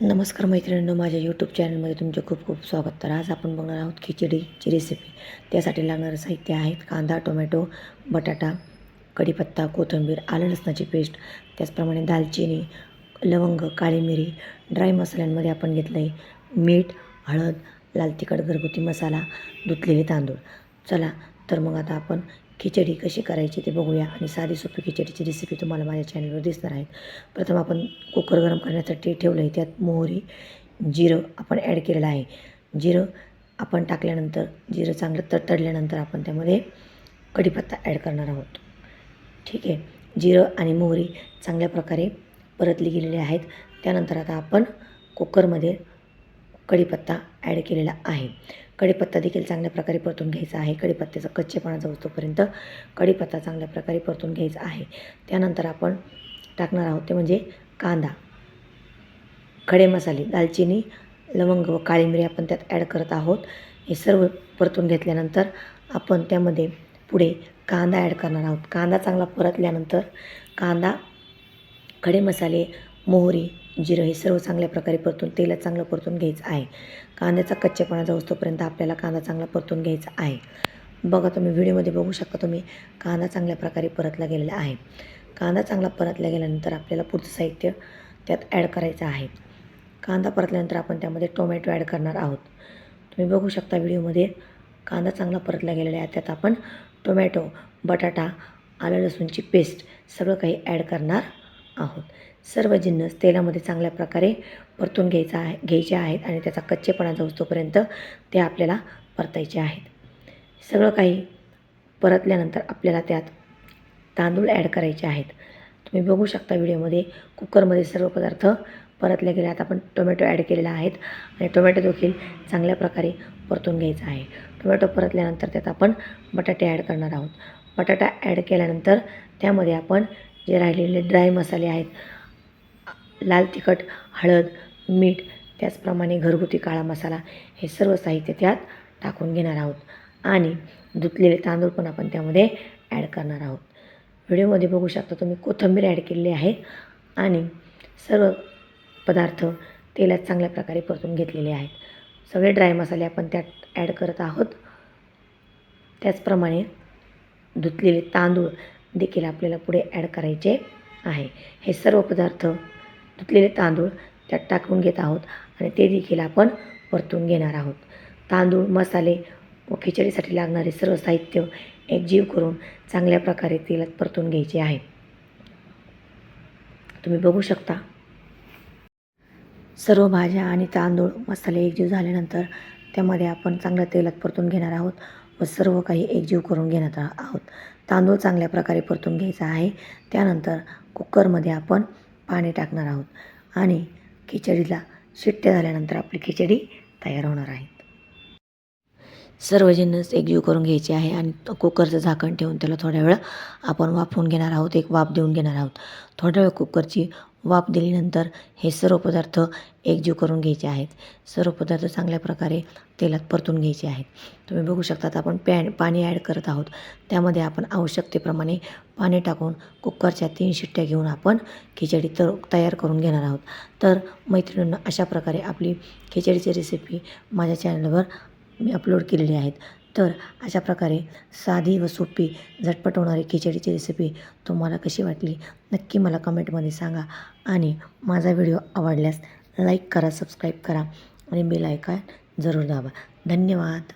नमस्कार मैत्रिणींनो, माझ्या यूट्यूब चॅनलमध्ये तुमचे खूप खूप स्वागत. तर आज आपण बघणार आहोत खिचडीची रेसिपी. त्यासाठी लागणारं साहित्य आहेत कांदा, टोमॅटो, बटाटा, कढीपत्ता, कोथिंबीर, आलं लसणाची पेस्ट, त्याचप्रमाणे दालचिनी, लवंग, काळी मिरी. ड्राय मसाल्यांमध्ये आपण घेतलं आहे मीठ, हळद, लाल तिखट, घरगुती मसाला, धुतलेले तांदूळ. चला तर मग आता आपण खिचडी कशी करायची ते बघूया आणि साधी सोपी खिचडीची रेसिपी तुम्हाला माझ्या चॅनलवर दिसणार आहेत. प्रथम आपण कुकर गरम करण्यासाठी ठेवलं आहे. त्यात मोहरी, जिरं आपण ॲड केलेलं आहे. जिरं आपण टाकल्यानंतर जिरं चांगलं तडतडल्यानंतर आपण त्यामध्ये कढीपत्ता ॲड करणार आहोत. ठीक आहे. जिरं आणि मोहरी चांगल्या प्रकारे परतली गेलेली आहेत. त्यानंतर आता आपण कुकरमध्ये कढीपत्ता ॲड केलेला आहे. कढीपत्ता देखील चांगल्या प्रकारे परतून घ्यायचा आहे. कढीपत्त्याचा कच्चेपणा जाऊ तोपर्यंत कढीपत्ता चांगल्या प्रकारे परतून घ्यायचा आहे. त्यानंतर आपण टाकणार आहोत ते म्हणजे कांदा, खडे मसाले, दालचिनी, लवंग व काळी मिरी आपण त्यात ॲड करत आहोत. हे सर्व परतून घेतल्यानंतर आपण त्यामध्ये पुढे कांदा ॲड करणार आहोत. कांदा चांगला परतल्यानंतर कांदा, खडे मसाले, मोहरी, जिरं हे सर्व चांगल्या प्रकारे परतून तेलात चांगलं परतून घ्यायचं आहे. कांद्याचा कच्चेपणा जाऊस्तोपर्यंत आपल्याला कांदा चांगला परतून घ्यायचा आहे. बघा तुम्ही व्हिडिओमध्ये बघू शकता तुम्ही कांदा चांगल्या प्रकारे परतला गेलेला आहे. कांदा चांगला परतला गेल्यानंतर आपल्याला पुढचं साहित्य त्यात ॲड करायचं आहे. कांदा परतल्यानंतर आपण त्यामध्ये टोमॅटो ॲड करणार आहोत. तुम्ही बघू शकता व्हिडिओमध्ये कांदा चांगला परतला गेलेला आहे. त्यात आपण टोमॅटो, बटाटा, आलं लसूणची पेस्ट सगळं काही ॲड करणार आहोत. सर्व जिन्नस तेलामध्ये चांगल्या प्रकारे परतून घ्यायचे आहेत आणि त्याचा कच्चेपणा जाऊस्तोपर्यंत ते आपल्याला परतायचे आहेत. सगळं काही परतल्यानंतर आपल्याला त्यात तांदूळ ॲड करायचे आहेत. तुम्ही बघू शकता व्हिडिओमध्ये कुकरमध्ये सर्व पदार्थ परतले गेले. आता आपण टोमॅटो ॲड केलेला आहेत आणि टोमॅटो देखील चांगल्या प्रकारे परतून घ्यायचा आहे. टोमॅटो परतल्यानंतर त्यात आपण बटाटे ॲड करणार आहोत. बटाटा ॲड केल्यानंतर त्यामध्ये आपण जे राहिलेले ड्राय मसाले आहेत, लाल तिखट, हळद, मीठ, त्याचप्रमाणे घरगुती काळा मसाला हे सर्व साहित्य त्यात टाकून घेणार आहोत आणि धुतलेले तांदूळ पण आपण त्यामध्ये ॲड करणार आहोत. व्हिडिओमध्ये बघू शकता तुम्ही कोथिंबीर ॲड केलेली आहे आणि सर्व पदार्थ तेलात चांगल्या प्रकारे परतून घेतलेले आहेत. सगळे ड्राय मसाले आपण त्यात ॲड करत आहोत. त्याचप्रमाणे धुतलेले तांदूळ देखील आपल्याला पुढे ॲड करायचे आहे. हे सर्व पदार्थ धुतलेले तांदूळ त्यात टाकून घेत आहोत आणि ते देखील आपण परतून घेणार आहोत. तांदूळ, मसाले व खिचडीसाठी लागणारे सर्व साहित्य एकजीव करून चांगल्या प्रकारे तेलात परतून घ्यायचे आहे. तुम्ही बघू शकता सर्व भाज्या आणि तांदूळ, मसाले एकजीव झाल्यानंतर त्यामध्ये आपण चांगल्या तेलात परतून घेणार आहोत व सर्व काही एकजीव करून घेणार आहोत. तांदूळ चांगल्या प्रकारे परतून घ्यायचा आहे. त्यानंतर कुकरमध्ये आपण पाणी टाकणार आहोत आणि खिचडीला शिट्ट्या झाल्यानंतर आपली खिचडी तयार होणार आहे. सर्व जिन्नस एकजीव करून घ्यायचे आहे आणि कुकरचं झाकण ठेवून त्याला थोड्या वेळ आपण वाफवून घेणार आहोत. एक वाफ देऊन घेणार आहोत. थोड्या वेळ कुकरची वाफ दिल्यानंतर हे सर्व पदार्थ एकजीव करून घ्यायचे आहेत. सर्व पदार्थ चांगल्या प्रकारे तेलात परतून घ्यायचे आहेत. तुम्ही बघू शकता आपण पाणी ॲड करत आहोत. त्यामध्ये आपण आवश्यकतेप्रमाणे पाणी टाकून कुकरच्या 3 शिट्ट्या घेऊन आपण खिचडी तयार करून घेणार आहोत. तर मैत्रिणींनो, अशा प्रकारे आपली खिचडीची रेसिपी माझ्या चॅनलवर मी अपलोड केलेली आहेत. तर अशा प्रकारे साधी व सोपी झटपट होणारी खिचडीची रेसिपी तुम्हाला कशी वाटली नक्की मला कमेंटमध्ये सांगा आणि माझा व्हिडिओ आवडल्यास लाईक करा, सबस्क्राईब करा आणि बेल आयकॉन जरूर दाबा. धन्यवाद.